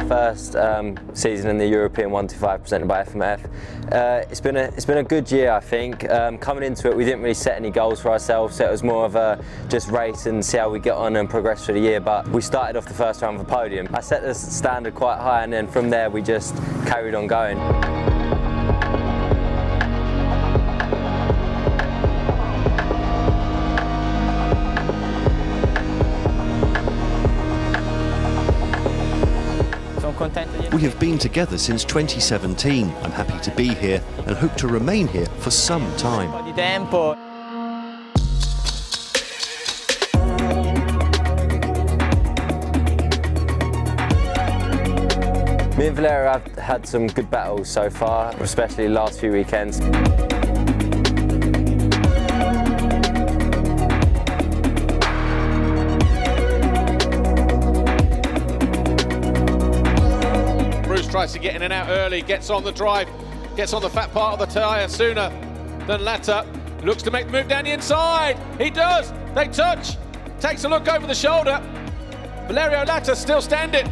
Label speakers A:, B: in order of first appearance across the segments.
A: first season in the European 125 presented by FMF. It's been a good year, I think. Coming into it, we didn't really set any goals for ourselves, so it was more of a just race and see how we get on and progress through the year. But we started off the first round with a podium. I set the standard quite high, and then from there we just carried on going.
B: We have been together since 2017. I'm happy to be here and hope to remain here for some time.
A: Me and Valerio have had some good battles so far, especially the last few weekends.
C: Tries to get in and out early, gets on the drive, gets on the fat part of the tyre sooner than Lata. Looks to make the move down the inside. He does. They touch. Takes a look over the shoulder. Valerio Lata still standing.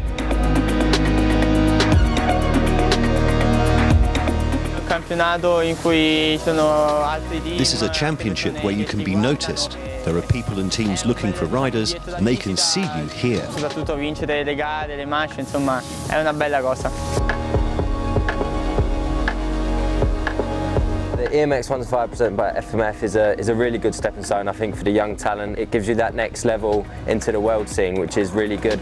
B: This is a championship where you can be noticed. There are people and teams looking for riders, and they can see you here.
A: The EMX125 presented by FMF is a really good stepping stone, I think, for the young talent. It gives you that next level into the world scene, which is really good.